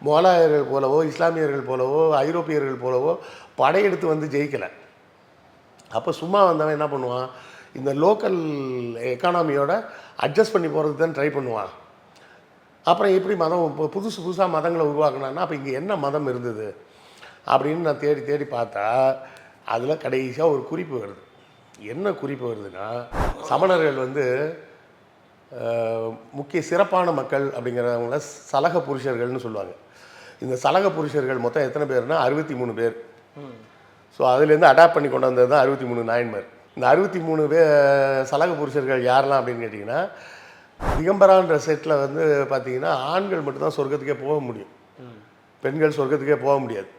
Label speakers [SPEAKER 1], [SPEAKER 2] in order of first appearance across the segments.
[SPEAKER 1] மொகலாயர்கள் போலவோ இஸ்லாமியர்கள் போலவோ ஐரோப்பியர்கள் போலவோ படையெடுத்து வந்து ஜெயிக்கலை. அப்போ சும்மா வந்தவன் என்ன பண்ணுவான், இந்த லோக்கல் எக்கானமியோட அட்ஜஸ்ட் பண்ணி போகிறதுக்கு தான் ட்ரை பண்ணுவான். அப்புறம் எப்படி மதம் இப்போ புதுசாக மதங்களை உருவாக்குனான்னா அப்போ இங்கே என்ன மதம் இருந்தது அப்படின்னு நான் தேடி தேடி பார்த்தா அதில் கடைசியாக ஒரு குறிப்பு வருது. என்ன குறிப்பு வருதுன்னா, சமணர்கள் வந்து முக்கிய சிறப்பான மக்கள் அப்படிங்கிறவங்கள சலக புருஷர்கள்னு சொல்லுவாங்க. இந்த சலக புருஷர்கள் மொத்தம் எத்தனை பேர்னா 63 பேர். ஸோ அதுலேருந்து அடாப்ட் பண்ணி கொண்டு வந்தது தான் 63 நாயன்மார். இந்த 63 பேர் சலக புருஷர்கள் யாரெல்லாம் அப்படின்னு கேட்டிங்கன்னா, திகம்பரான்ற செட்டில் வந்து பார்த்திங்கன்னா ஆண்கள் மட்டும்தான் சொர்க்கத்துக்கே போக முடியும், பெண்கள் சொர்க்கத்துக்கே போக முடியாது.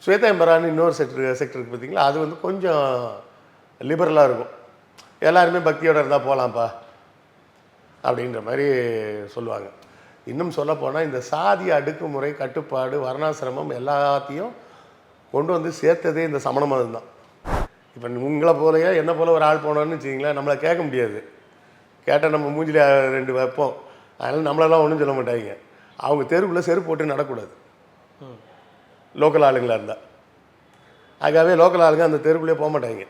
[SPEAKER 1] ஸ்வேதாம்பரான்னு இன்னொரு செக்டர் இருக்குது பார்த்திங்களா, அது வந்து கொஞ்சம் லிபரலாக இருக்கும். எல்லாருமே பக்தியோடு இருந்தால் போகலாம்ப்பா அப்படின்ற மாதிரி சொல்லுவாங்க. இன்னும் சொல்லப்போனால் இந்த சாதி அடுக்குமுறை கட்டுப்பாடு வர்ணாசிரமம் எல்லாத்தையும் கொண்டு வந்து சேர்த்ததே இந்த சமண மதம் தான். இப்போ உங்களை போலையே என்ன போல் ஒரு ஆள் போனோன்னு வச்சிங்களேன், நம்மளை கேட்க முடியாது. கேட்டால் நம்ம மூஞ்சில் 2 வைப்போம். அதனால் நம்மளெல்லாம் ஒன்றும் சொல்ல மாட்டாங்க. அவங்க தெருவுக்குள்ளே செருப்பு போட்டு நடக்கூடாது லோக்கல் ஆளுங்களாக இருந்தால். அதுக்காகவே லோக்கல் ஆளுங்க அந்த தெருவுக்குள்ளே போக மாட்டாங்க.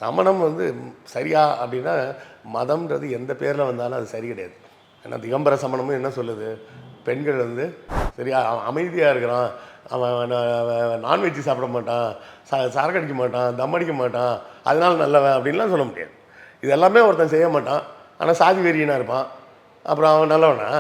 [SPEAKER 1] சமணம் வந்து சரியா அப்படின்னா மதம்ன்றது எந்த பேரில் வந்தாலும் அது சரி கிடையாது. ஏன்னா திகம்பர சமணமும் என்ன சொல்லுது, பெண்கள் வந்து சரியா அமைதியாக இருக்கிறான், அவன் நான்வெஜ்ஜு சாப்பிட மாட்டான், சரக்கு அடிக்க மாட்டான், தம் அடிக்க மாட்டான், அதனால நல்லவன் அப்படின்லாம் சொல்ல முடியாது. இது எல்லாமே ஒருத்தன் செய்ய மாட்டான், ஆனால் சாதி வெறியனாக இருப்பான், அப்புறம் அவன் நல்லவனா?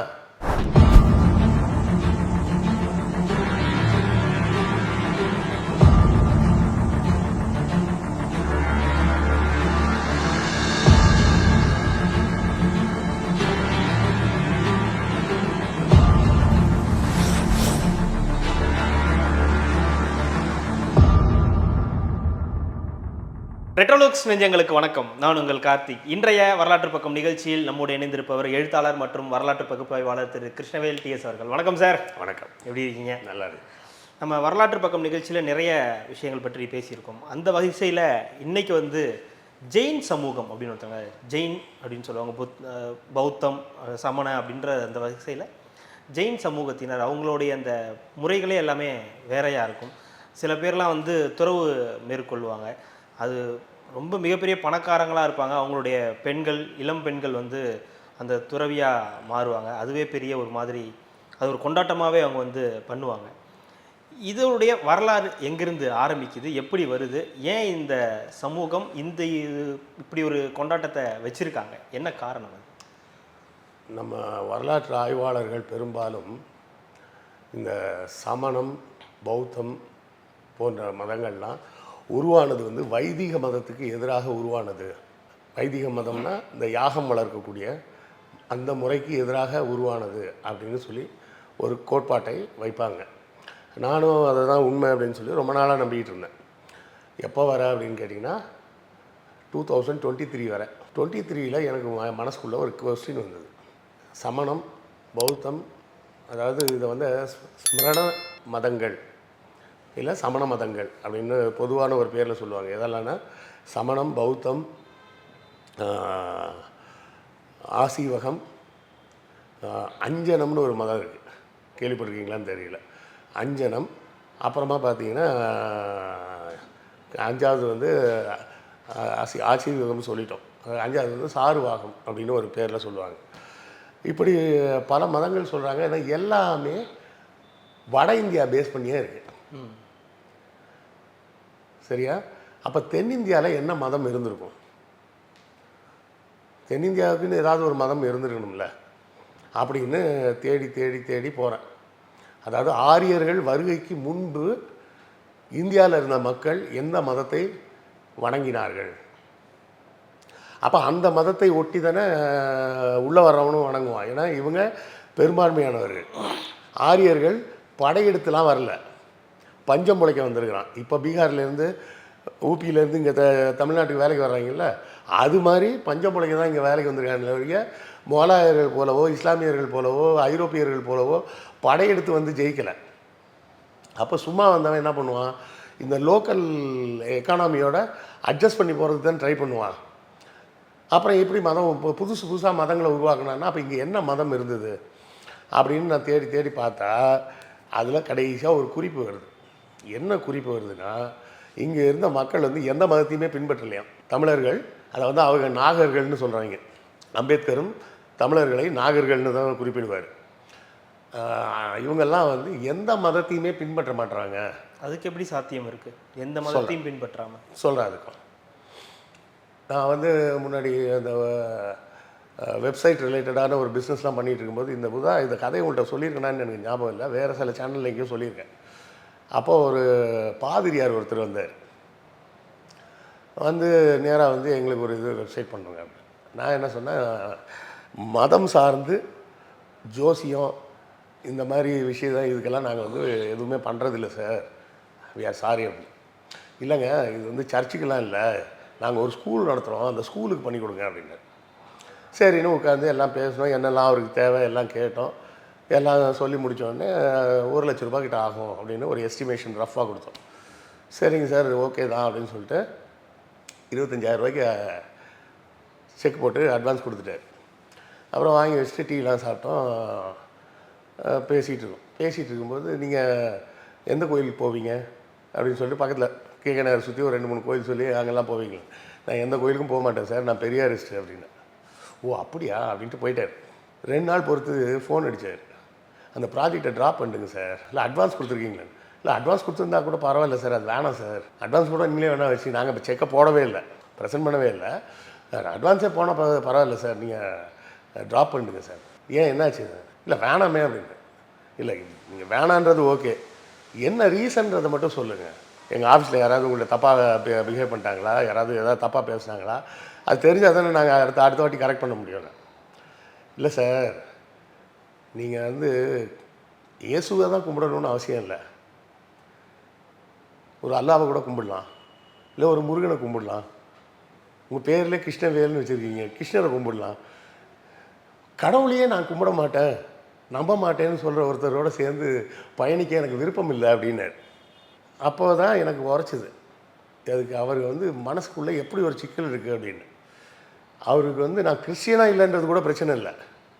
[SPEAKER 2] ரெட்ரோலுக்ஸ் நெஞ்சங்களுக்கு வணக்கம். நான் உங்கள் கார்த்திக். இன்றைய வரலாற்று பக்கம் நிகழ்ச்சியில் நம்மோடு இணைந்திருப்பவர் எழுத்தாளர் மற்றும் வரலாற்று பகுப்பாய்வாளர் திரு கிருஷ்ணவேல் டிஎஸ் அவர்கள். வணக்கம் சார்.
[SPEAKER 1] வணக்கம்.
[SPEAKER 2] எப்படி இருக்கீங்க?
[SPEAKER 1] நல்லா இருக்கு.
[SPEAKER 2] நம்ம வரலாற்று பக்கம் நிகழ்ச்சியில் நிறைய விஷயங்கள் பற்றி பேசியிருக்கோம். அந்த வரிசையில் இன்னைக்கு வந்து ஜெயின் சமூகம் அப்படின்னு ஒருத்தவங்க, ஜெயின் அப்படின்னு சொல்லுவாங்க, பௌத்தம் சமண அப்படின்ற அந்த வரிசையில் ஜெயின் சமூகத்தினர் அவங்களுடைய அந்த முறைகளே எல்லாமே வேறையாக இருக்கும். சில பேர்லாம் வந்து துறவு மேற்கொள்வாங்க. அது ரொம்ப மிகப்பெரிய பணக்காரங்களாக இருப்பாங்க. அவங்களுடைய பெண்கள், இளம் பெண்கள் வந்து அந்த துறவியாக மாறுவாங்க. அதுவே பெரிய ஒரு மாதிரி, அது ஒரு கொண்டாட்டமாகவே அவங்க வந்து பண்ணுவாங்க. இதனுடைய வரலாறு எங்கிருந்து ஆரம்பிக்குது, எப்படி வருது, ஏன் இந்த சமூகம் இந்த இப்படி ஒரு கொண்டாட்டத்தை வச்சுருக்காங்க, என்ன காரணம்? அது
[SPEAKER 1] நம்ம வரலாற்று ஆய்வாளர்கள் பெரும்பாலும் இந்த சமணம் பௌத்தம் போன்ற மதங்கள்லாம் உருவானது வந்து வைதிக மதத்துக்கு எதிராக உருவானது. வைதிக மதம்னா இந்த யாகம் வளர்க்கக்கூடிய அந்த முறைக்கு எதிராக உருவானது அப்படின்னு சொல்லி ஒரு கோட்பாட்டை வைப்பாங்க. நானும் அதை தான் உண்மை அப்படின்னு சொல்லி ரொம்ப நாளாக நம்பிக்கிட்டு இருந்தேன். எப்போ வர அப்படின்னு கேட்டிங்கன்னா 2023 வரை. 23ல் எனக்கு மனசுக்குள்ளே ஒரு கொஸ்டின் வந்தது. சமணம் பௌத்தம், அதாவது இதை வந்து ஸ்மரண மதங்கள் இல்லை சமண மதங்கள் அப்படின்னு பொதுவான ஒரு பேரில் சொல்லுவாங்க. எதெல்லாம்னா சமணம் பௌத்தம் ஆசீவகம், அஞ்சனம்னு ஒரு மதம் இருக்குது, கேள்விப்பட்டிருக்கீங்களான்னு தெரியல. அஞ்சனம், அப்புறமா பார்த்தீங்கன்னா 5வது வந்து ஆசீவகம்னு சொல்லிட்டோம். 5வது வந்து சாருவாகம் அப்படின்னு ஒரு பேரில் சொல்லுவாங்க. இப்படி பல மதங்கள் சொல்கிறாங்க. ஏன்னா எல்லாமே வட இந்தியா பேஸ் பண்ணியே இருக்குது. சரியா? அப்போ தென்னிந்தியாவில் என்ன மதம் இருந்திருக்கும்? தென்னிந்தியாவுக்குன்னு ஏதாவது ஒரு மதம் இருந்திருக்கணும்ல அப்படின்னு தேடி தேடி தேடி போகிறேன். அதாவது ஆரியர்கள் வருகைக்கு முன்பு இந்தியாவில் இருந்த மக்கள் எந்த மதத்தை வணங்கினார்கள், அப்போ அந்த மதத்தை ஒட்டி தானே உள்ளே வர்றவனும் வணங்குவான். ஏன்னா இவங்க பெரும்பான்மையானவர்கள். ஆரியர்கள் படையெடுத்துலாம் வரல, பஞ்சம் பிழைக்க வந்திருக்கிறான். இப்போ பீகார்லேருந்து ஊபியிலேருந்து இங்கே தமிழ்நாட்டுக்கு வேலைக்கு வர்றாங்கல்ல, அது மாதிரி பஞ்சம் பிழைக்க தான் இங்கே வேலைக்கு வந்திருக்காங்க. மொகலாயர்கள் போலவோ இஸ்லாமியர்கள் போலவோ ஐரோப்பியர்கள் போலவோ படையெடுத்து வந்து ஜெயிக்கலை. அப்போ சும்மா வந்தவன் என்ன பண்ணுவான், இந்த லோக்கல் எக்கானமியோட அட்ஜஸ்ட் பண்ணி போகிறதுக்கு தான் ட்ரை பண்ணுவான். அப்புறம் எப்படி மதம் புதுசாக மதங்களை உருவாக்குனான்னா அப்போ இங்கே என்ன மதம் இருந்தது அப்படின்னு நான் தேடி தேடி பார்த்தா அதில் கடைசியாக ஒரு குறிப்பு வருது. என்ன குறிப்பு வருதுன்னா, இங்கே இருந்த மக்கள் வந்து எந்த மதத்தையுமே பின்பற்றலையாம். தமிழர்கள் அதை வந்து அவங்க நாகர்கள்னு சொல்கிறாங்க. அம்பேத்கரும் தமிழர்களை நாகர்கள்னு தான் குறிப்பிடுவார். இவங்கெல்லாம் வந்து எந்த மதத்தையுமே பின்பற்ற மாட்டுறாங்க.
[SPEAKER 2] அதுக்கு எப்படி சாத்தியம் இருக்குது, எந்த மதத்தையும் பின்பற்றாமல்?
[SPEAKER 1] சொல்கிறேன் அதுக்கும். நான் வந்து முன்னாடி அந்த வெப்சைட் ரிலேட்டடான ஒரு பிஸ்னஸ்லாம் பண்ணிகிட்டு இருக்கும்போது இந்த கதையை உங்கள்கிட்ட சொல்லியிருக்கேனான்னு எனக்கு ஞாபகம் இல்லை, வேறு சில சேனலில் எங்கேயும் சொல்லியிருக்கேன். அப்போது ஒரு பாதிரியார் ஒருத்தர் வந்தார். வந்து நேராக வந்து எங்களுக்கு ஒரு வெப்சைட் பண்ணுங்க அப்படின்னு. நான் என்ன சொன்னேன், மதம் சார்ந்து ஜோசியம் இந்த மாதிரி விஷயம் இதுக்கெல்லாம் நாங்கள் வந்து எதுவுமே பண்ணுறதில்ல சார், வி ஆர் சாரி அப்படின்னு. இல்லைங்க, இது வந்து சர்ச்சுக்கெல்லாம் இல்லை, நாங்கள் ஒரு ஸ்கூல் நடத்துகிறோம், அந்த ஸ்கூலுக்கு பண்ணி கொடுங்க அப்படின்னு. சரின்னு உட்காந்து எல்லாம் பேசினோம், என்னெல்லாம் அவருக்கு தேவை எல்லாம் கேட்டோம். எல்லாம் சொல்லி முடித்தோடனே 1,00,000 ரூபா கிட்ட ஆகும் அப்படின்னு ஒரு எஸ்டிமேஷன் ரஃபாக கொடுத்தோம். சரிங்க சார், ஓகே தான் அப்படின்னு சொல்லிட்டு 25,000 ரூபாய்க்கு செக் போட்டு அட்வான்ஸ் கொடுத்துட்டார். அப்புறம் வாங்கி வச்சுட்டு டீலாம் சாப்பிட்டோம், பேசிகிட்டு இருக்கும்போது நீங்கள் எந்த கோயிலுக்கு போவீங்க அப்படின்னு சொல்லிட்டு பக்கத்தில் கேகே நகர் சுற்றி ஒரு 2-3 கோயில் சொல்லி அங்கெல்லாம் போவீங்க. நான் எந்த கோயிலுக்கும் போக மாட்டேன் சார், நான் பெரியாரிஸ்ட்டு அப்படின்னு. ஓ அப்படியா அப்படின்ட்டு போயிட்டார். 2 நாள் பொறுத்து ஃபோன் அடித்தார். அந்த ப்ராஜெக்டை ட்ராப் பண்ணிட்டுங்க சார். இல்லை அட்வான்ஸ் கொடுத்துருக்கீங்களே? இல்லை அட்வான்ஸ் கொடுத்துருந்தா கூட பரவாயில்ல சார், அது வேணாம் சார், அட்வான்ஸ் கூட நீங்களே வேணாம் வச்சு நாங்கள் இப்போ செக்கை போடவே இல்லை, ப்ரெசென்ட் பண்ணவே இல்லை, அட்வான்ஸே போனால் பரவாயில்ல சார், நீங்கள் ட்ராப் பண்ணிடுங்க சார். ஏன் என்னாச்சு? இல்லை வேணாமே அப்படின்னு. இல்லை நீங்கள் வேணான்றது ஓகே, என்ன ரீசன்றதை மட்டும் சொல்லுங்கள். எங்கள் ஆஃபீஸில் யாராவது உங்கள்கிட்ட தப்பாக பிஹேவ் பண்ணிட்டாங்களா, ஏதாவது தப்பாக பேசுனாங்களா, அது தெரிஞ்சால் தானே நாங்கள் அடுத்த வாட்டி கரெக்ட் பண்ண முடியும். இல்லை சார், நீங்கள் வந்து இயேசுவை தான் கும்பிடணும்னு அவசியம் இல்லை, ஒரு அல்லாவை கூட கும்பிடலாம், இல்லை ஒரு முருகனை கும்பிடலாம், உங்கள் பேரில் கிருஷ்ணவேல்னு வச்சுருக்கீங்க, கிருஷ்ணரை கும்பிடலாம். கடவுளையே நான் கும்பிட மாட்டேன், நம்ப மாட்டேன்னு சொல்கிற ஒருத்தரோடு சேர்ந்து பயணிக்க எனக்கு விருப்பம் இல்லை அப்படின்னார். அப்போ தான் எனக்கு உரைச்சிது, அதுக்கு அவர் வந்து மனசுக்குள்ளே எப்படி ஒரு சிக்கல் இருக்குது அப்படின்னு. அவருக்கு வந்து நான் கிறிஸ்டியனாக இல்லைன்றது கூட பிரச்சனை இல்லை,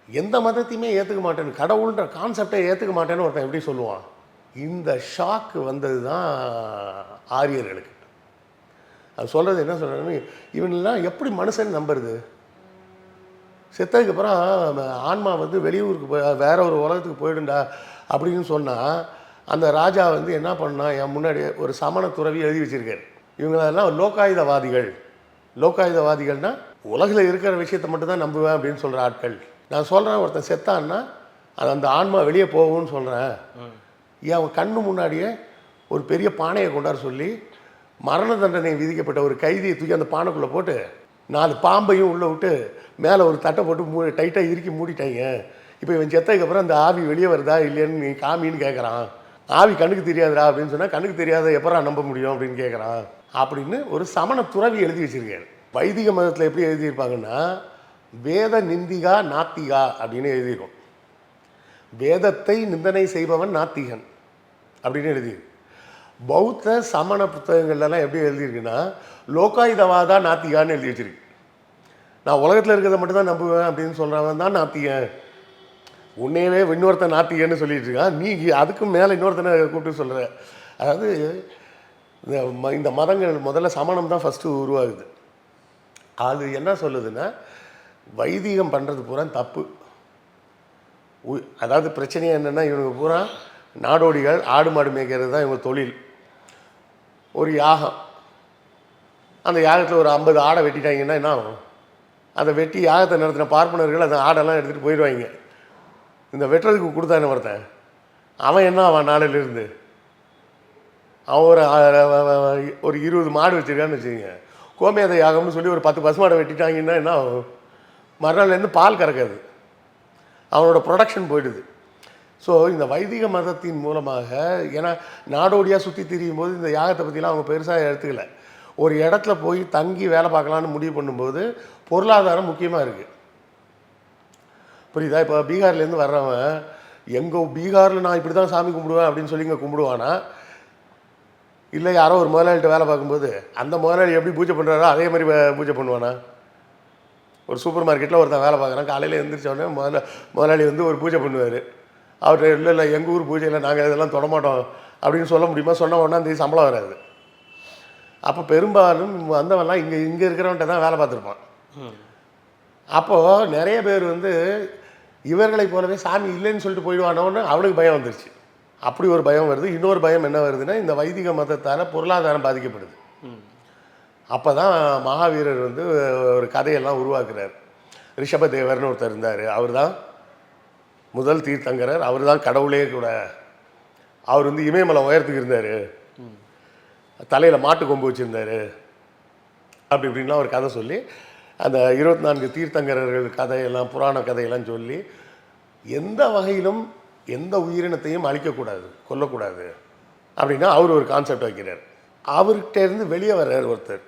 [SPEAKER 1] எந்த மதத்தையுமே ஏற்றுக்க மாட்டேன்னு, கடவுள்ன்ற கான்செப்டை ஏற்றுக்க மாட்டேன்னு ஒருத்தன் எப்படி சொல்லுவான்? இந்த ஷாக்கு வந்தது தான் ஆரியர்களுக்கு. அது சொல்கிறது என்ன சொல்கிறேன்னு, இவனெல்லாம் எப்படி மனுஷன் நம்புறது? செத்ததுக்கப்புறம் ஆன்மா வந்து வெளியூருக்கு வேற ஒரு உலகத்துக்கு போயிடுண்டா அப்படின்னு சொன்னால், அந்த ராஜா வந்து என்ன பண்ணா, என் முன்னாடி ஒரு சமண துறவி எழுதி வச்சுருக்காரு, இவங்களெல்லாம் லோகாயுதவாதிகள். லோகாயுதவாதிகள்னால் உலகில் இருக்கிற விஷயத்தை மட்டும்தான் நம்புவேன் அப்படின்னு சொல்கிற ஆட்கள். நான் சொல்கிறேன், ஒருத்தன் செத்தான்னா அது அந்த ஆன்மா வெளியே போகும்னு சொல்கிறேன். ஏன் அவன் கண்ணு முன்னாடியே ஒரு பெரிய பானையை கொண்டாட சொல்லி மரண தண்டனை விதிக்கப்பட்ட ஒரு கைதியை தூக்கி அந்த பானைக்குள்ளே போட்டு 4 பாம்பையும் உள்ளே விட்டு மேலே ஒரு தட்டை போட்டு டைட்டாக இறுக்கி மூடிட்டாங்க. இப்போ இவன் செத்ததுக்கப்புறம் அந்த ஆவி வெளியே வருதா இல்லைன்னு நீ காமின்னு கேட்குறான். ஆவி கண்ணுக்கு தெரியாதுடா அப்படின்னு சொன்னால், கண்ணுக்கு தெரியாத எப்பரா நம்ப முடியும் அப்படின்னு கேட்குறான் அப்படின்னு ஒரு சமண துறவி எழுதி வச்சிருக்காரு. வைதிக மதத்தில் எப்படி எழுதியிருப்பாங்கன்னா, வேத நிந்திகா நாத்திகா அப்படின்னு எழுதியிருக்கும். வேதத்தை நிந்தனை செய்பவன் நாத்திகன் அப்படின்னு எழுதியிருக்கு. பௌத்த சமண புத்தகங்கள்லாம் எப்படி எழுதியிருக்குன்னா, லோகாயுதவாதா நாத்திகான்னு எழுதி வச்சிருக்கு. நான் உலகத்தில் இருக்கிறத மட்டும் தான் நம்புவேன் அப்படின்னு சொல்கிறவன் தான் நாத்திகன். உன்னையவே இன்னொருத்தன் நாத்திகன்னு சொல்லிட்டு இருக்கான், நீ அதுக்கும் மேலே இன்னொருத்தனை கூப்பிட்டு சொல்கிற. அதாவது இந்த மதங்கள் முதல்ல சமணம் தான் ஃபஸ்ட்டு உருவாகுது. அது என்ன சொல்லுதுன்னா, வைதிகம் பண்ணுறது பூரா தப்பு. அதாவது பிரச்சனையே என்னென்னா, இவங்க பூரா நாடோடிகள், ஆடு மாடு மேய்க்கிறது தான் இவங்க தொழில். ஒரு யாகம், அந்த யாகத்தில் ஒரு 50 ஆடை வெட்டிட்டாங்கன்னா என்ன ஆகும்? அதை வெட்டி யாகத்தை நடத்தின பார்ப்பனர்கள் அந்த ஆடெல்லாம் எடுத்துகிட்டு போயிடுவாங்க. இந்த வெட்டுறதுக்கு கொடுத்தானே ஒருத்தன், அவன் என்ன ஆவான்? நாளிலிருந்து அவன் ஒரு 20 மாடு வச்சுருக்கான்னு வச்சுக்கோங்க, கோமேத யாகம்னு சொல்லி ஒரு 10 பசுமாடை வெட்டிட்டாங்கன்னா என்ன ஆகும்? மறுநாள்லேருந்து பால் கறக்காது, அவனோட ப்ரொடக்ஷன் போயிடுது. ஸோ இந்த வைதிக மதத்தின் மூலமாக, ஏன்னா நாடோடியாக சுற்றி திரியும் போது இந்த யாகத்தை பற்றிலாம் அவங்க பெருசாக எடுத்துக்கல. ஒரு இடத்துல போய் தங்கி வேலை பார்க்கலான்னு முடிவு பண்ணும்போது பொருளாதாரம் முக்கியமாக இருக்குது. புரியுதா? இப்போ பீகார்லேருந்து வர்றவன் எங்கள் பீகாரில் நான் இப்படி தான் சாமி கும்பிடுவேன் அப்படின்னு சொல்லி இங்கே கும்பிடுவானா? இல்லை யாரோ ஒரு முதலாளிகிட்ட வேலை பார்க்கும்போது அந்த முதலாளி எப்படி பூஜை பண்ணுறாரோ அதே மாதிரி பூஜை பண்ணுவானா? ஒரு சூப்பர் மார்க்கெட்டில் ஒருத்தன் வேலை பார்க்குறான், காலையில் எழுந்திரிச்சோடனே முதலாளி வந்து ஒரு பூஜை பண்ணுவார். அவர் இல்லை இல்லை எங்கள் ஊர் பூஜையில் நாங்கள் இதெல்லாம் தொடமாட்டோம் அப்படின்னு சொல்ல முடியுமா? சொன்ன ஒன்றாந்தேதி சம்பளம் வராது. அப்போ பெரும்பாலும் வந்தவன்லாம் இங்கே இருக்கிறவன்ட்ட தான் வேலை பார்த்துருப்பான். அப்போது நிறைய பேர் வந்து இவர்களைப் போலவே சாமி இல்லைன்னு சொல்லிட்டு போயிடுவானோன்னு அவனுக்கு பயம் வந்துருச்சு. அப்படி ஒரு பயம் வருது. இன்னொரு பயம் என்ன வருதுன்னா, இந்த வைதிக மதத்தால் பொருளாதாரம் பாதிக்கப்படுது. அப்போ தான் மகாவீரர் வந்து ஒரு கதையெல்லாம் உருவாக்குறார். ரிஷபதேவர்னு ஒருத்தர் இருந்தார். அவர் தான் முதல் தீர்த்தங்கரர். அவர் தான் கடவுளே கூட. அவர் வந்து இமயமலை உயரத்துக்கு இருந்தார். தலையில் மாட்டு கொம்பு வச்சுருந்தார். அப்படி இப்படின்லாம் ஒரு கதை சொல்லி அந்த 24 தீர்த்தங்கரர்கள் கதையெல்லாம் புராண கதையெல்லாம் சொல்லி எந்த வகையிலும் எந்த உயிரினத்தையும் அழிக்கக்கூடாது, கொல்லக்கூடாது அப்படின்னா அவர் ஒரு கான்செப்ட் வைக்கிறார். அவர்கிட்ட இருந்து வெளியே வர்றார் ஒருத்தர்,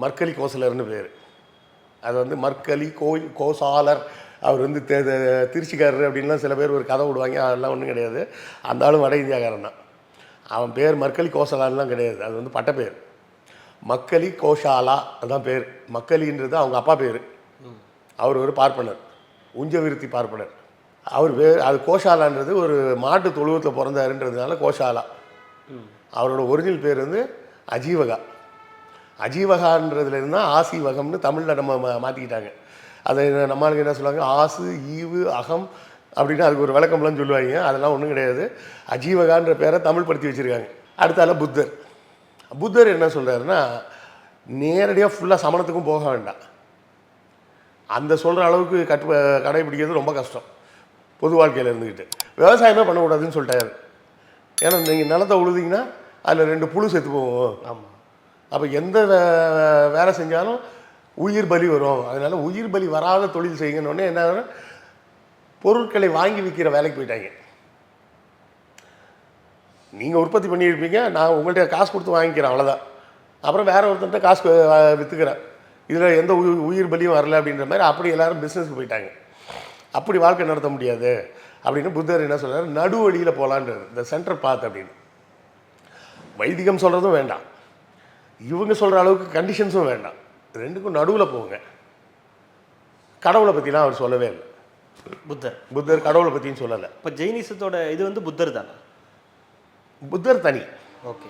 [SPEAKER 1] மர்க்கலி கோசலர்னு பேர். அது வந்து மர்க்கலி கோசாலர். அவர் வந்து திருச்சிக்காரர் அப்படின்லாம் சில பேர் ஒரு கதை விடுவாங்க. அதெல்லாம் ஒன்றும் கிடையாது. அந்த ஆளும் வட இந்தியாக்காரன் தான். அவன் பேர் மர்க்கலி கோசலான்லாம் கிடையாது. அது வந்து பட்ட பேர். மக்களி கோஷாலா அதுதான் பேர். மக்களின்றது அவங்க அப்பா பேர். அவர் ஒரு பார்ப்பனர், உஞ்சவிருத்தி பார்ப்பனர். அவர் பேர் அது கோஷாலான்றது ஒரு மாட்டு தொழுவத்தில் பிறந்தாருன்றதுனால கோஷாலா. அவரோட ஒரிஜினல் பேர் வந்து அஜீவகா. அஜீவகான்றதுலேருந்து தான் ஆசிவகம்னு தமிழில் நம்ம மாற்றிக்கிட்டாங்க. அதை நம்மளுக்கு என்ன சொல்லுவாங்க, ஆசு ஈவு அகம் அப்படின்னு அதுக்கு ஒரு விளக்கம்லாம் சொல்லுவாங்க. அதெல்லாம் ஒன்றும் கிடையாது. அஜீவகான்ற பேரை தமிழ் படுத்தி வச்சுருக்காங்க. அடுத்தால புத்தர். புத்தர் என்ன சொல்கிறாருன்னா, நேரடியாக ஃபுல்லாக சமணத்துக்கும் போக வேண்டாம். அந்த சொல்கிற அளவுக்கு கடைபிடிக்கிறது ரொம்ப கஷ்டம் பொது வாழ்க்கையில் இருந்துக்கிட்டு. விவசாயமே பண்ணக்கூடாதுன்னு சொல்லிட்டாரு. ஏன்னா நீங்கள் நிலத்தை உழுதிங்கன்னா அதில் 2 புழு செத்து போகும்.
[SPEAKER 2] ஆமாம்.
[SPEAKER 1] அப்போ எந்த வேலை செஞ்சாலும் உயிர் பலி வரும். அதனால் உயிர் பலி வராத தொழில் செய்யணுன்னே என்ன, பொருட்களை வாங்கி விற்கிற வேலைக்கு போயிட்டாங்க. நீங்கள் உற்பத்தி பண்ணியிருப்பீங்க, நான் உங்கள்கிட்ட காசு கொடுத்து வாங்கிக்கிறேன், அவ்வளோதான். அப்புறம் வேறு ஒருத்தர்கிட்ட காசு விற்றுக்கிறேன், இதில் எந்த உயிர் பலியும் வரல அப்படின்ற மாதிரி அப்படி எல்லோரும் பிஸ்னஸ்க்கு போயிட்டாங்க. அப்படி வாழ்க்கை நடத்த முடியாது அப்படின்னு புத்தர் என்ன சொல்கிறார், நடு வழியில் போகலான்றது, இந்த சென்டர் பாத் அப்படின்னு. வைதிகம் சொல்கிறதும் வேண்டாம், இவங்க சொல்கிற அளவுக்கு கண்டிஷன்ஸும் வேண்டாம், ரெண்டுக்கும் நடுவில் போங்க. கடவுளை பற்றிலாம் அவர் சொல்லவே இல்லை. புத்தர் கடவுளை பற்றியும் சொல்லலை.
[SPEAKER 2] இப்போ ஜெயினிசத்தோட இது வந்து புத்தர் தானே?
[SPEAKER 1] புத்தர் தனி.
[SPEAKER 2] ஓகே.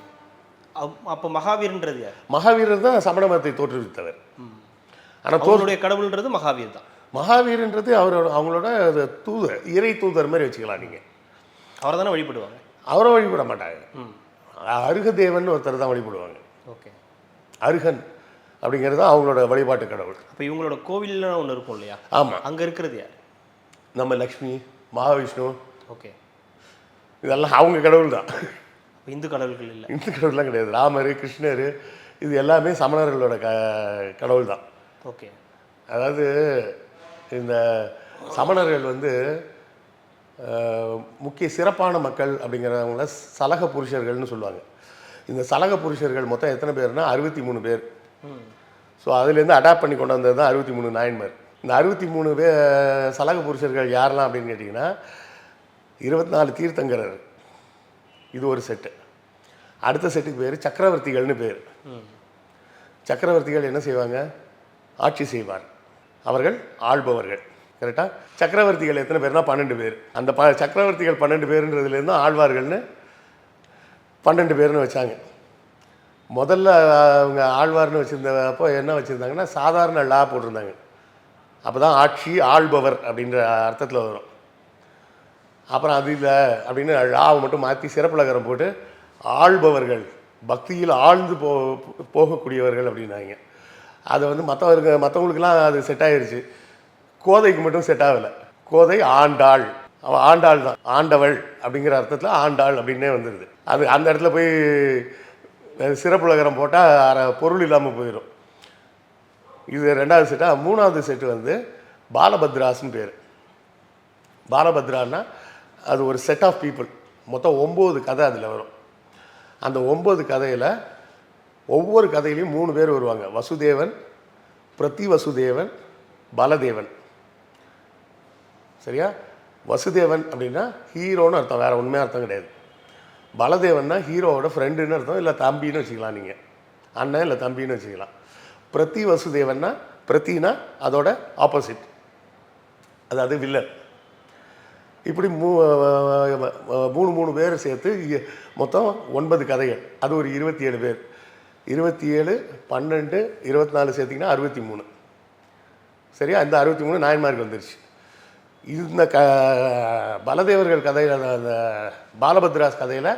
[SPEAKER 2] அப்போ மகாவீர்ன்றது யார்?
[SPEAKER 1] மகாவீரர் தான் சமண மதத்தை தோற்றுவித்தவர். ஆனால்
[SPEAKER 2] அவருடைய கடவுள்ன்றது மகாவீர் தான்.
[SPEAKER 1] மகாவீர்ன்றது அவங்களோட தூதர், இறை தூதர் மாதிரி வச்சுக்கலாம். நீங்கள்
[SPEAKER 2] அவரை தானே வழிபடுவாங்க?
[SPEAKER 1] அவரை வழிபட மாட்டாங்க. அருகதேவன் ஒருத்தர் தான் வழிபடுவாங்க.
[SPEAKER 2] ஓகே.
[SPEAKER 1] அருகன் அப்படிங்கிறது தான் அவங்களோட வழிபாட்டு கடவுள்.
[SPEAKER 2] அப்போ இவங்களோட கோவில்லாம் ஒன்று இருக்கும் இல்லையா?
[SPEAKER 1] ஆமாம்.
[SPEAKER 2] அங்கே இருக்கிறது யார்?
[SPEAKER 1] நம்ம லக்ஷ்மி, மகாவிஷ்ணு.
[SPEAKER 2] ஓகே.
[SPEAKER 1] இதெல்லாம் அவங்க கடவுள் தான்.
[SPEAKER 2] இந்து கடவுள்கள் இல்லை?
[SPEAKER 1] இந்து கடவுள்லாம் கிடையாது. ராமர், கிருஷ்ணர், இது எல்லாமே சமணர்களோட கடவுள் தான்.
[SPEAKER 2] ஓகே.
[SPEAKER 1] அதாவது இந்த சமணர்கள் வந்து முக்கிய சிறப்பான மக்கள் அப்படிங்கிறவங்கள சலக புருஷர்கள்னு சொல்லுவாங்க. இந்த சலக புருஷர்கள் மொத்தம் எத்தனை பேர்னா 63 பேர். ஸோ அதுலேருந்து அடாப்ட் பண்ணி கொண்டு வந்தது தான் 63 நாயன்மார். இந்த 63 பேர் சலக புருஷர்கள் யாரெல்லாம் அப்படின்னு கேட்டிங்கன்னா, 24 தீர்த்தங்கரர், இது ஒரு செட்டு. அடுத்த செட்டுக்கு பேர் சக்கரவர்த்திகள்னு பேர். சக்கரவர்த்திகள் என்ன செய்வாங்க, ஆட்சி செய்வார். அவர்கள் ஆள்பவர்கள். கரெக்டாக? சக்கரவர்த்திகள் எத்தனை பேர்னா 12 பேர். அந்த சக்கரவர்த்திகள் 12 பேருன்றதுலேருந்து ஆழ்வார்கள்னு 12 பேர்னு வச்சாங்க. முதல்ல அவங்க ஆழ்வார்னு வச்சுருந்தப்போ என்ன வச்சுருந்தாங்கன்னா, சாதாரண லா போட்டிருந்தாங்க. அப்போ தான் ஆட்சி ஆள்பவர் அப்படின்ற அர்த்தத்தில் வரும். அப்புறம் அது இல்லை அப்படின்னு லாவை மட்டும் மாற்றி சிறப்புலகரம் போட்டு ஆள்பவர்கள், பக்தியில் ஆழ்ந்து போகக்கூடியவர்கள் அப்படின்னாங்க. அதை வந்து மற்றவங்களுக்கெல்லாம் அது செட் ஆகிருச்சு. கோதைக்கு மட்டும் செட் ஆகலை. கோதை ஆண்டாள், அவள் ஆண்டாள் தான், ஆண்டவள் அப்படிங்கிற அர்த்தத்தில் ஆண்டாள் அப்படின்னே வந்துடுது. அது அந்த இடத்துல போய் சிறப்புலகரம் போட்டால் பொருள் இல்லாமல் போயிடும். இது 2வது செட்டா. 3வது செட்டு வந்து பாலபத்ராஸ்ன்னு பேர். பாலபத்ரான்னா அது ஒரு செட் ஆஃப் பீப்புள். மொத்தம் 9 கதை அதில் வரும். அந்த 9 கதையில் ஒவ்வொரு கதையிலையும் 3 பேர் வருவாங்க. வசுதேவன், பிரதி வசுதேவன், பலதேவன். சரியா? வசுதேவன் அப்படின்னா ஹீரோன்னு அர்த்தம், வேறு ஒன்றுமே அர்த்தம் கிடையாது. பலதேவன்னா ஹீரோவோட ஃப்ரெண்டுன்னு அர்த்தம், இல்லை தம்பின்னு வச்சுக்கலாம். நீங்கள் அண்ணன் இல்லை தம்பின்னு வச்சுக்கலாம். பிரதி வசுதேவன்னா, பிரத்தினா அதோட ஆப்போசிட், அதாவது வில்லன். இப்படி மூணு பேர் சேர்த்து மொத்தம் 9 கதைகள். அது ஒரு 27 பேர். 27, 12, 24 சேர்த்திங்கன்னா 63. சரியா? இந்த 63 நாயன்மாருக்கு வந்துருச்சு. இந்த பலதேவர்கள் கதையில், அந்த பாலபத்ராஸ் கதையில்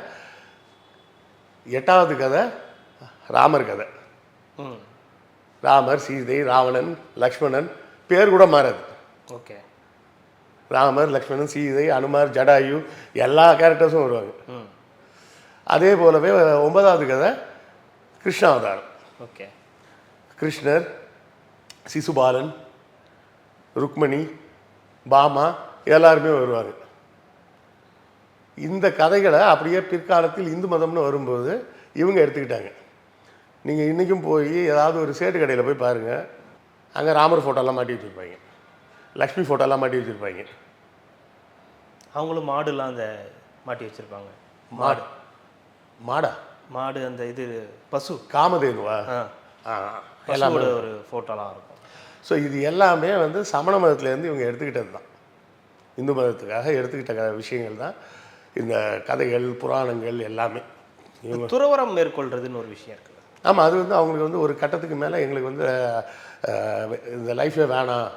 [SPEAKER 1] 8வது கதை ராமர் கதை. ராமர், சீதை, ராவணன், லக்ஷ்மணன், பேர் கூட மாறாது.
[SPEAKER 2] ஓகே.
[SPEAKER 1] ராமர், லக்ஷ்மணன், சீதை, அனுமார், ஜடாயு, எல்லா கேரக்டர்ஸும் வருவாங்க. அதே போலவே 9வது கதை கிருஷ்ணாவதாரம்.
[SPEAKER 2] ஓகே.
[SPEAKER 1] கிருஷ்ணர், சிசுபாலன், ருக்மணி, பாமா எல்லாருமே வருவாங்க. இந்த கதைகளை அப்படியே பிற்காலத்தில் இந்து மதம்னு வரும்போது இவங்க எடுத்துக்கிட்டாங்க. நீங்கள் இன்றைக்கும் போய் ஏதாவது ஒரு சேட்டு கடையில் போய் பாருங்கள், அங்கே ராமர் ஃபோட்டோலாம் மாட்டி வச்சுருப்பாங்க, லக்ஷ்மி ஃபோட்டோலாம் மாட்டி வச்சுருப்பாங்க.
[SPEAKER 2] அவங்களும் மாடுலாம் அந்த மாட்டி வச்சுருப்பாங்க.
[SPEAKER 1] மாடா?
[SPEAKER 2] மாடு, அந்த இது பசு,
[SPEAKER 1] காமதேனுவா?
[SPEAKER 2] எல்லாமே ஒரு ஃபோட்டோலாம் இருக்கும்.
[SPEAKER 1] ஸோ இது எல்லாமே வந்து சமண மதத்துலேருந்து இவங்க எடுத்துக்கிட்டது தான், இந்து மதத்துக்காக எடுத்துக்கிட்ட விஷயங்கள் தான் இந்த கதைகள், புராணங்கள் எல்லாமே.
[SPEAKER 2] இவங்க துறவரம் மேற்கொள்றதுன்னு ஒரு விஷயம் இருக்குது.
[SPEAKER 1] ஆமாம், அது வந்து அவங்களுக்கு வந்து ஒரு கட்டத்துக்கு மேலே எங்களுக்கு வந்து இந்த லைஃபே வேணாம்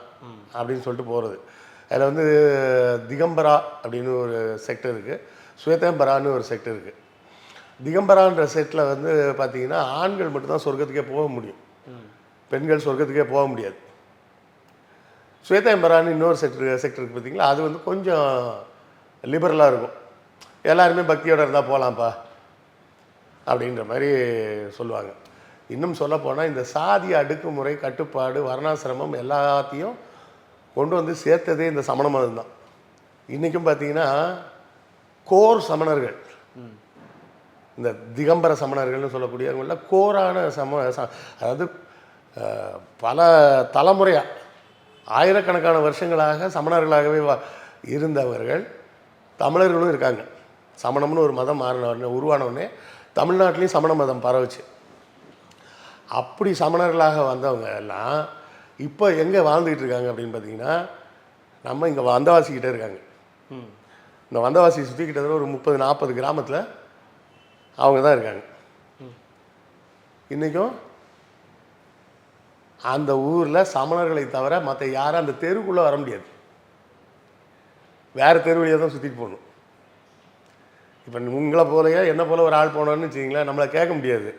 [SPEAKER 1] அப்படின்னு சொல்லிட்டு போகிறது. அதில் வந்து திகம்பரா அப்படின்னு ஒரு செக்டர் இருக்குது, ஸ்வேதம்பரான்னு ஒரு செக்டர் இருக்குது. திகம்பரான்ற செட்டில் வந்து பார்த்திங்கன்னா ஆண்கள் மட்டும்தான் சொர்க்கத்துக்கே போக முடியும், பெண்கள் சொர்க்கத்துக்கே போக முடியாது. ஸ்வேதம்பரான்னு இன்னொரு செக்டர் இருக்குது பார்த்தீங்களா, அது வந்து கொஞ்சம் லிபரலாக இருக்கும். எல்லாருமே பக்தியோடு இருந்தால் போகலாம்ப்பா அப்படின்ற மாதிரி சொல்லுவாங்க. இன்னும் சொல்லப்போனால் இந்த சாதி அடுக்குமுறை, கட்டுப்பாடு, வர்ணாசிரமம் எல்லாத்தையும் கொண்டு வந்து சேர்த்ததே இந்த சமண மதம் தான். இன்றைக்கும் பார்த்தீங்கன்னா கோர் சமணர்கள், இந்த திகம்பர சமணர்கள்னு சொல்லக்கூடியவங்கள கோரான அதாவது பல தலைமுறையாக ஆயிரக்கணக்கான வருஷங்களாக சமணர்களாகவே இருந்தவர்கள் தமிழர்களும் இருக்காங்க. சமணம்னு ஒரு மதம் உருவானவுடனே தமிழ்நாட்டிலையும் சமண மதம் பரவுச்சு. அப்படி சமணர்களாக வந்தவங்க எல்லாம் இப்போ எங்கே வாழ்ந்துக்கிட்டு இருக்காங்க அப்படின்னு பார்த்தீங்கன்னா, நம்ம இங்கே வந்தவாசிக்கிட்டே இருக்காங்க. இந்த வந்தவாசி சுற்றி கிட்டத்தட்ட ஒரு 30-40 கிராமத்தில் அவங்க தான் இருக்காங்க. இன்றைக்கும் அந்த ஊரில் சமணர்களை தவிர மற்ற யாரும் அந்த தெருவுக்குள்ளே வர முடியாது, வேறு தெரு வழியாக தான் சுற்றிட்டு போகணும். இப்போ உங்களை போலையே என்ன போல் ஒரு ஆள் போனோன்னு வச்சிங்களேன், நம்மளை கேட்க முடியாது.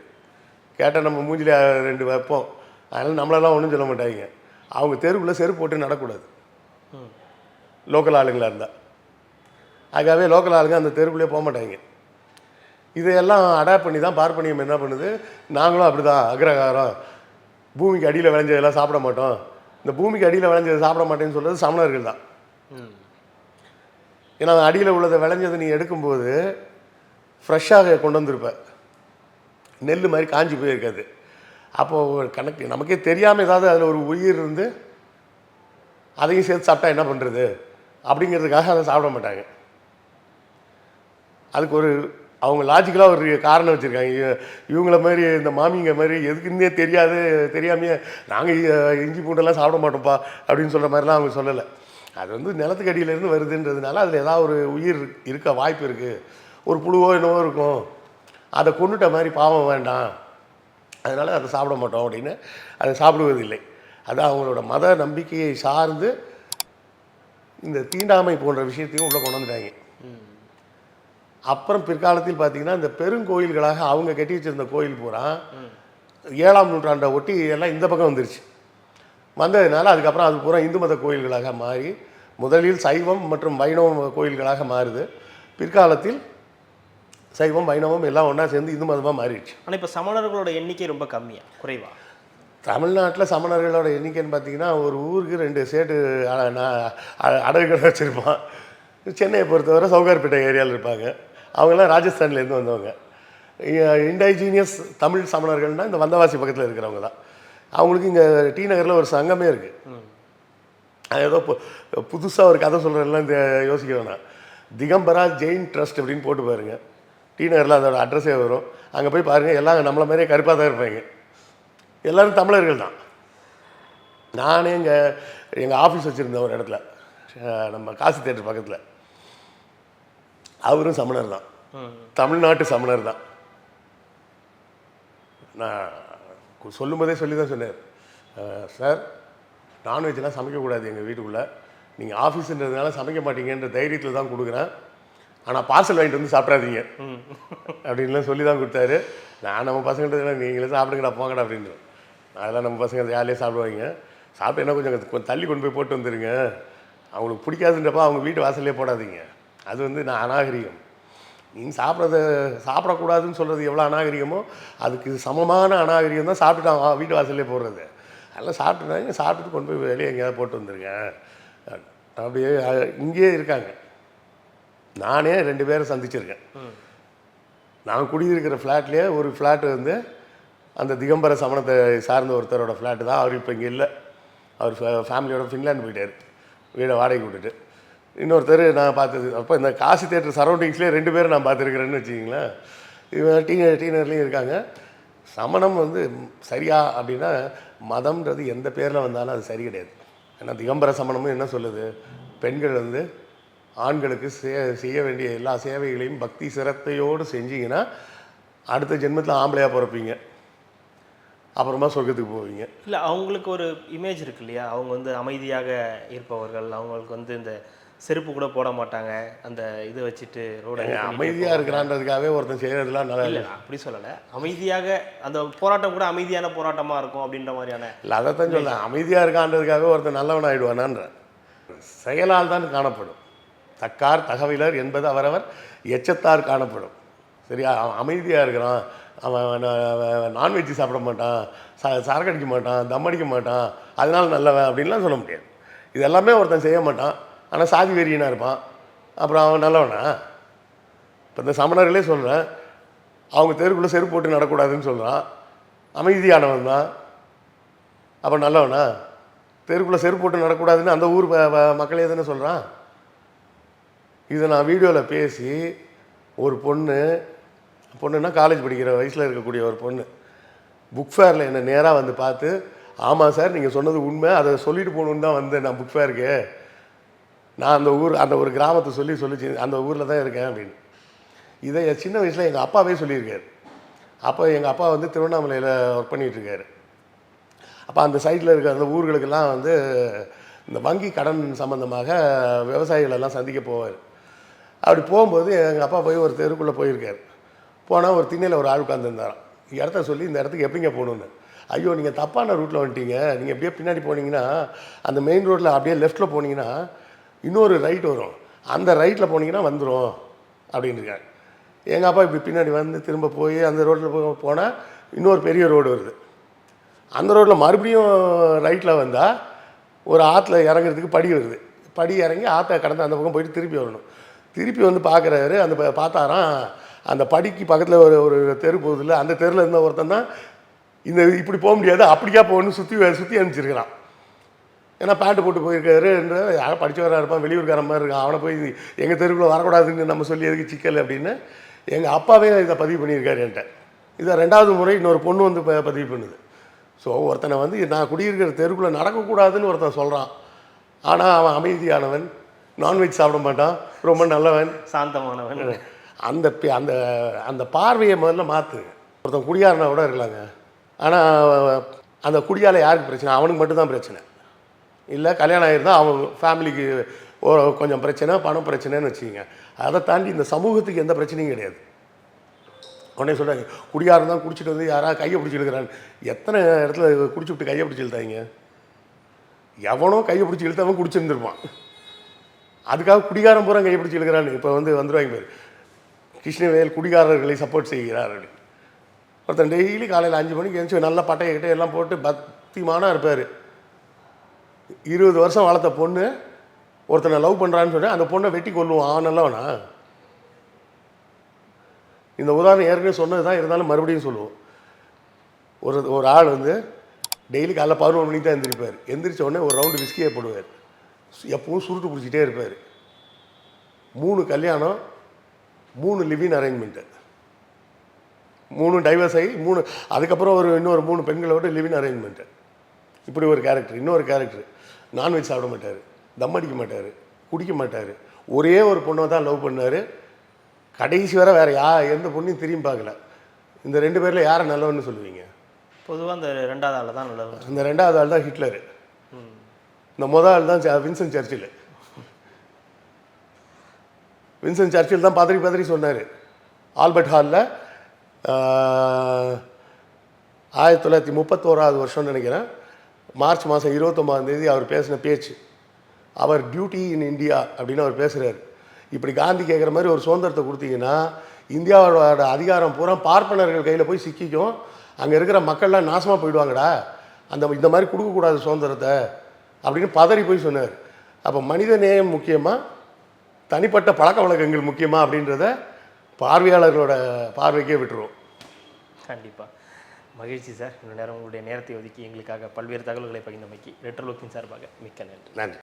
[SPEAKER 1] கேட்டால் நம்ம மூஞ்சில் 2 வைப்போம். அதனால் நம்மளெல்லாம் ஒன்றும் சொல்ல மாட்டாங்க. அவங்க தெருவுக்குள்ளே செருப்பு போட்டு நடக்கூடாது, லோக்கல் ஆளுங்களாக இருந்தால். அதுக்காகவே லோக்கல் ஆளுங்க அந்த தெருக்குள்ளேயே போக மாட்டாங்க. இதையெல்லாம் அடாப்ட் பண்ணி தான் பார்ப்பனியம் என்ன பண்ணுது, நாங்களும் அப்படி தான் அக்ரகாரம், பூமிக்கு அடியில் விளைஞ்சதெல்லாம் சாப்பிட மாட்டோம், இந்த பூமிக்கு அடியில் விளைஞ்சதை சாப்பிட மாட்டேன்னு சொல்கிறது சமணர்கள் தான். ஏன்னா அடியில் உள்ளதை விளைஞ்சதை நீ எடுக்கும்போது ஃப்ரெஷ்ஷாக கொண்டு வந்திருப்ப, நெல் மாதிரி காஞ்சி போயிருக்காது. அப்போது கணக்கு நமக்கே தெரியாமல் ஏதாவது அதில் ஒரு உயிர் இருந்து அதையும் சேர்த்து சாப்பிட்டா என்ன பண்ணுறது அப்படிங்கிறதுக்காக அதை சாப்பிட மாட்டாங்க. அதுக்கு ஒரு அவங்க லாஜிக்கலாக ஒரு காரணம் வச்சுருக்காங்க. இவங்கள மாதிரி இந்த மாமிங்க மாதிரி எதுக்குன்னே தெரியாமையே நாங்கள் இஞ்சி பூண்டெல்லாம் சாப்பிட மாட்டோம்ப்பா அப்படின்னு சொல்கிற மாதிரிலாம் அவங்க சொல்லலை. அது வந்து நிலத்துக்கு அடியிலேருந்து வருதுன்றதுனால அதில் ஏதாவது ஒரு உயிர் இருக்க வாய்ப்பு இருக்குது, ஒரு புழுவோ என்னவோ இருக்கும், அதை கொண்டுட்ட மாதிரி பாவம் வேண்டாம், அதனால் அதை சாப்பிட மாட்டோம் அப்படின்னு அதை சாப்பிடுவதில்லை. அது அவங்களோட மத நம்பிக்கையை சார்ந்து இந்த தீண்டாமை போன்ற விஷயத்தையும் உள்ளே கொண்டு வந்துட்டாங்க. அப்புறம் பிற்காலத்தில் பார்த்திங்கன்னா இந்த பெருங்கோயில்களாக அவங்க கட்டி வச்சுருந்த கோயில் பூரா 7ஆம் நூற்றாண்டை ஒட்டி எல்லாம் இந்த பக்கம் வந்துருச்சு. வந்ததுனால அதுக்கப்புறம் அது பூரா இந்து மத கோயில்களாக மாறி முதலில் சைவம் மற்றும் வைணவம் கோயில்களாக மாறுது. பிற்காலத்தில் சைவம் வைணவம் எல்லாம் ஒன்றா சேர்ந்து இந்து மதமாக மாறிடுச்சு.
[SPEAKER 2] ஆனால் இப்போ சமணர்களோட எண்ணிக்கை ரொம்ப குறைவா?
[SPEAKER 1] தமிழ்நாட்டில் சமணர்களோட எண்ணிக்கைன்னு பார்த்தீங்கன்னா ஒரு ஊருக்கு 2 சேட்டு அடகு கடை வச்சுருப்பான். சென்னையை பொறுத்தவரை சவுகார்பேட்டை ஏரியாவில் இருப்பாங்க. அவங்கெல்லாம் ராஜஸ்தான்லேருந்து வந்தவங்க. இண்டைஜீனியஸ் தமிழ் சமணர்கள்னால் இந்த வந்தவாசி பக்கத்தில் இருக்கிறவங்க தான். அவங்களுக்கு இங்கே டி நகரில் ஒரு சங்கமே இருக்குது. அது ஏதோ புதுசாக ஒரு கதை சொல்கிறதெல்லாம் இந்த யோசிக்க வேணாம். திகம்பரா ஜெயின் ட்ரஸ்ட் அப்படின்னு போட்டு பாருங்கள், டி நகரில் அதோட அட்ரஸே வரும். அங்கே போய் பாருங்கள், எல்லாம் நம்மளை மாதிரியே கருப்பாக தான் இருப்பாங்க. எல்லோரும் தமிழர்கள் தான். நானே எங்கள் ஆஃபீஸ் வச்சுருந்தேன் ஒரு இடத்துல, நம்ம காசி தேட்டர் பக்கத்தில். அவரும் சமணர் தான், தமிழ்நாட்டு சமணர் தான். நான் சொல்லும்போதே சொல்லி தான் சொன்னார், சார் நான்வெஜ்லாம் சமைக்கக்கூடாது எங்கள் வீட்டுக்குள்ளே, நீங்கள் ஆஃபீஸுன்றதுனால சமைக்க மாட்டீங்கன்ற தைரியத்தில் தான் கொடுக்குறேன், ஆனால் பார்சல் வாங்கிட்டு வந்து சாப்பிடாதீங்க அப்படின்லாம் சொல்லி தான் கொடுத்தாரு. நான் நம்ம பசங்கள்ட்ட நீங்களே சாப்பிடுங்கடா போங்கடா அப்படின்னு, அதெல்லாம் நம்ம பசங்க ஜாலியாக சாப்பிடுவாங்க. சாப்பிட்டு என்ன கொஞ்சம் தள்ளி கொண்டு போய் போட்டு வந்துடுங்க, அவங்களுக்கு பிடிக்காதுன்றப்ப அவங்க வீட்டு வாசல்லே போடாதீங்க, அது வந்து நான் அநாகரிகம். நீங்கள் சாப்பிடக்கூடாதுன்னு சொல்கிறது எவ்வளோ அநாகரிகமோ அதுக்கு சமமான அநாகரிகம் தான் சாப்பிட்டுட்டு வீட்டு வாசல்லே போடுறது. அதெல்லாம் சாப்பிட்டுனாங்க, சாப்பிட்டுட்டு கொண்டு போய் வெளியே எங்கேயாவது போட்டு வந்துருங்க. அப்படியே இங்கேயே இருக்காங்க. நானே 2 பேரை சந்திச்சிருக்கேன். நான் குடியிருக்கிற ஃப்ளாட்லேயே ஒரு ஃப்ளாட்டு வந்து அந்த திகம்பர சமணத்தை சார்ந்த ஒருத்தரோட ஃப்ளாட்டு தான். அவர் இப்போ இங்கே இல்லை, அவர் ஃபேமிலியோட ஃபின்லாந்து போயிட்டார் வீடை வாடகை விட்டுட்டு. இன்னொருத்தர் நான் பார்த்தது அப்போ இந்த காசி தேட்டர் சரௌண்டிங்ஸ்லேயே 2 பேரும் நான் பார்த்துருக்குறேன்னு வச்சுக்கிங்களேன். இவன் டீனர்லேயும் இருக்காங்க. சமணம் வந்து சரியா அப்படின்னா மதம்ன்றது எந்த பேரில் வந்தாலும் அது சரி கிடையாது. ஏன்னா திகம்பர சமணமும் என்ன சொல்லுது, பெண்கள் வந்து ஆண்களுக்கு செய்ய வேண்டிய எல்லா சேவைகளையும் பக்தி சிரத்தையோடு செஞ்சீங்கன்னா அடுத்த ஜென்மத்தில் ஆம்பளையாக பிறப்பீங்க, அப்புறமா சொர்க்கத்துக்கு போவீங்க.
[SPEAKER 2] இல்லை, அவங்களுக்கு ஒரு இமேஜ் இருக்கு இல்லையா, அவங்க வந்து அமைதியாக இருப்பவர்கள், அவங்களுக்கு வந்து இந்த செருப்பு கூட போட மாட்டாங்க, அந்த இதை வச்சுட்டு ரோட
[SPEAKER 1] அமைதியாக இருக்கிறான்றதுக்காகவே ஒருத்தன் செய்கிறதுலாம் நல்லா
[SPEAKER 2] இல்லை. அப்படி சொல்லலை, அமைதியாக அந்த போராட்டம் கூட அமைதியான போராட்டமாக இருக்கும் அப்படின்ற மாதிரியான.
[SPEAKER 1] இல்லை, அதைத்தான் சொல்ல, அமைதியாக இருக்கான்றதுக்காகவே ஒருத்தன் நல்லவன் ஆகிடுவானான்ற செயலால் தான் காணப்படும். தக்கார் தகவலர் என்பது அவரவர் எச்சத்தார் காணப்படும். சரியா, அவன் அமைதியாக இருக்கிறான், அவன் நான்வெஜ்ஜு சாப்பிட மாட்டான், சரக்கு அடிக்க மாட்டான், தம் அடிக்க மாட்டான், அதனால நல்லவன் அப்படின்லாம் சொல்ல முடியாது. இது எல்லாமே ஒருத்தன் செய்ய மாட்டான், ஆனால் சாதி வெறியனாக இருப்பான், அப்புறம் அவன் நல்லவனா? இப்போ இந்த சமணர்களே சொல்கிறேன், அவங்க தெருக்குள்ளே செருப்பு போட்டு நடக்கூடாதுன்னு சொல்கிறான், அமைதியானவன் தான், அப்போ நல்லவனா? தெருக்குள்ளே செருப்பு போட்டு நடக்கூடாதுன்னு அந்த ஊர் மக்களே தானே சொல்கிறான். இதை நான் வீடியோவில் பேசி ஒரு பொண்ணுன்னா காலேஜ் படிக்கிற வயசில் இருக்கக்கூடிய ஒரு பொண்ணு புக் ஃபேரில் என்னை நேராக வந்து பார்த்து, ஆமாம் சார் நீங்கள் சொன்னது உண்மை, அதை சொல்லிட்டு போகணுன்னு தான் வந்தேன் நான் புக் ஃபேருக்கு, நான் அந்த ஒரு கிராமத்தை சொல்லிச்சு அந்த ஊரில் தான் இருக்கேன் அப்படின்னு. இதை சின்ன வயசில் எங்கள் அப்பாவே சொல்லியிருக்காரு. அப்போ எங்கள் அப்பா வந்து திருவண்ணாமலையில் ஒர்க் பண்ணிகிட்ருக்காரு. அப்போ அந்த சைட்டில் இருக்க அந்த ஊர்களுக்கெல்லாம் வந்து இந்த வங்கி கடன் சம்மந்தமாக விவசாயிகளெல்லாம் சந்திக்க போவார். அப்படி போகும்போது எங்கள் அப்பா போய் ஒரு தெருக்குள்ளே போயிருக்கார். போனால் ஒரு திண்ணையில் ஒரு ஆள் உட்காந்துருந்தாராம். இடத்த சொல்லி இந்த இடத்துக்கு எப்படிங்க போகணுன்னு. ஐயோ நீங்கள் தப்பான ரூட்டில் வந்துட்டீங்க, நீங்கள் எப்படியே பின்னாடி போனீங்கன்னா அந்த மெயின் ரோட்டில் அப்படியே லெஃப்ட்டில் போனீங்கன்னா இன்னொரு ரைட் வரும், அந்த ரைட்டில் போனீங்கன்னா வந்துடும் அப்படின்னு இருக்காங்க. எங்கள் அப்பா இப்படி பின்னாடி வந்து திரும்ப போய் அந்த ரோட்டில் போனால் இன்னொரு பெரிய ரோடு வருது. அந்த ரோட்டில் மறுபடியும் ரைட்டில் வந்தால் ஒரு ஆற்றுல இறங்குறதுக்கு படி வருது. படி இறங்கி ஆற்றை கடந்து அந்த பக்கம் போயிட்டு திருப்பி வரணும். திருப்பி வந்து பார்க்குறாரு, அந்த பார்த்தாராம் அந்த படிக்கு பக்கத்தில் ஒரு தெரு போகுதில்ல, அந்த தெருவில் இருந்த ஒருத்தன் தான் இந்த இப்படி போக முடியாது அப்படிக்கா போகணும்னு சுற்றி அனுப்பிச்சிருக்கிறான். ஏன்னா பேண்ட்டு போட்டு போயிருக்காருன்ற யாரும் படித்தவராக இருப்பான், வெளியூர்காரன் மாதிரி இருக்கான், அவனை போய் எங்கள் தெருக்குள்ளே வரக்கூடாதுன்னு நம்ம சொல்லி எதுக்கு சிக்கல் அப்படின்னு எங்கள் அப்பாவே இதை பதிவு பண்ணியிருக்காரு என்கிட்ட. இதை 2வது முறை இன்னொரு பொண்ணு வந்து பதிவு பண்ணுது. ஸோ ஒருத்தனை வந்து நான் குடியிருக்கிற தெருக்குள்ளே நடக்கக்கூடாதுன்னு ஒருத்தன் சொல்கிறான், ஆனால் அவன் அமைதியானவன், நான்வெஜ் சாப்பிட மாட்டான், ரொம்ப நல்லவன்,
[SPEAKER 2] சாந்தமானவன்.
[SPEAKER 1] அந்த அந்த அந்த பார்வையை முதல்ல மாற்று. ஒருத்தன் குடியாரனா கூட இருக்கலாங்க, ஆனால் அந்த குடியால் யாருக்கு பிரச்சனை? அவனுக்கு மட்டும்தான் பிரச்சனை. இல்லை கல்யாணம் ஆகிருந்தால் அவன் ஃபேமிலிக்கு கொஞ்சம் பிரச்சனை, பணம் பிரச்சனைன்னு வச்சுக்கிங்க. அதை தாண்டி இந்த சமூகத்துக்கு எந்த பிரச்சனையும் கிடையாது. உடனே சொல்கிறாங்க குடியாரம் தான் குடிச்சிட்டு வந்து யாராவது கையை பிடிச்சி இழுக்கிறான்னு. எத்தனை இடத்துல குடிச்சு விட்டு கையை பிடிச்சி இழுத்தாங்க? எவனோ கையை பிடிச்சி இழுத்தவன் குடிச்சிருந்துருப்பான், அதுக்காக குடிகாரம் பூரா கையை பிடிச்சி இழுக்கிறான்னு இப்போ வந்துருவாங்க பேர். கிருஷ்ணவேல் குடிகாரர்களை சப்போர்ட் செய்கிறார் அப்படின்னு. ஒருத்தன் டெய்லி காலையில் 5 மணிக்கு எழுந்துச்சி நல்ல பட்டையை கிட்டே எல்லாம் போட்டு பக்திமானாக இருப்பார். 20 வருஷம் வளர்த்த பொண்ணு ஒருத்தனை லவ் பண்ணுறான்னு சொல்லி அந்த பொண்ணை வெட்டி கொல்லுவான். அவன் நல்லவனா? இந்த உதாரணம் ஏற்கனவே சொன்னது தான், இருந்தாலும் மறுபடியும் சொல்லுவோம். ஒரு ஆள் வந்து டெய்லி காலைல 11 மணிக்கு தான் எந்திரிப்பார். எந்திரிச்ச உடனே ஒரு ரவுண்டு விஸ்கியை போடுவார். எப்பவும் சுருட்டு பிடிச்சிட்டே இருப்பார். 3 கல்யாணம், 3 லிவிங் அரேஞ்ச்மெண்ட்டு, 3 டைவர்ஸ் ஆகி 3 அதுக்கப்புறம் இன்னொரு 3 பெண்களோட லிவிங் அரேஞ்ச்மெண்ட்டு. இப்படி ஒரு கேரக்டர். இன்னொரு கேரக்டர் நான்வெஜ் சாப்பிட மாட்டார், தம் அடிக்க மாட்டார், குடிக்க மாட்டார். ஒரே ஒரு பொண்ணை தான் லவ் பண்ணார். கடைசி வரை வேறு எந்த பொண்ணையும் திரும்பி பார்க்கல. இந்த 2 பேரில் யாரை நல்லவன்னு சொல்லுவீங்க?
[SPEAKER 2] பொதுவாக அந்த 2வது ஆள் தான் நல்லது.
[SPEAKER 1] அந்த 2வது ஆள் தான் ஹிட்லரு. இந்த முதல் ஆள் தான் வின்சென்ட் சர்ச்சில். வின்சென்ட் சர்ச்சில் தான் பதறி பதறி சொன்னார் ஆல்பர்ட் ஹாலில் 1931 வருஷம்னு நினைக்கிறேன், மார்ச் மாதம் 29 அவர் பேசின பேச்சு, அவர் டியூட்டி இன் இந்தியா அப்படின்னு அவர் பேசுகிறார். இப்படி காந்தி கேட்குற மாதிரி ஒரு சுதந்திரத்தை கொடுத்தீங்கன்னா இந்தியாவோட அதிகாரம் பூரா பார்ப்பனர்கள் கையில் போய் சிக்கிக்கும், அங்கே இருக்கிற மக்கள்லாம் நாசமாக போயிடுவாங்கடா, இந்த மாதிரி கொடுக்கக்கூடாது சுதந்திரத்தை அப்படின்னு பதறி போய் சொன்னார். அப்போ மனித நேயம் முக்கியமாக தனிப்பட்ட பழக்க வழக்கங்கள் முக்கியமாக அப்படின்றத பார்வையாளர்களோட பார்வைக்கே விட்டுருவோம்.
[SPEAKER 2] கண்டிப்பாக. மகிழ்ச்சி சார், இந்த நேரம் உங்களுடைய நேரத்தை ஒதுக்கி எங்களுக்காக பல்வேறு தகவல்களை பகிர்ந்தமைக்கு ரெட்ரோ லுக்கின் சார்பாக மிக்க நன்றி.
[SPEAKER 1] நன்றி.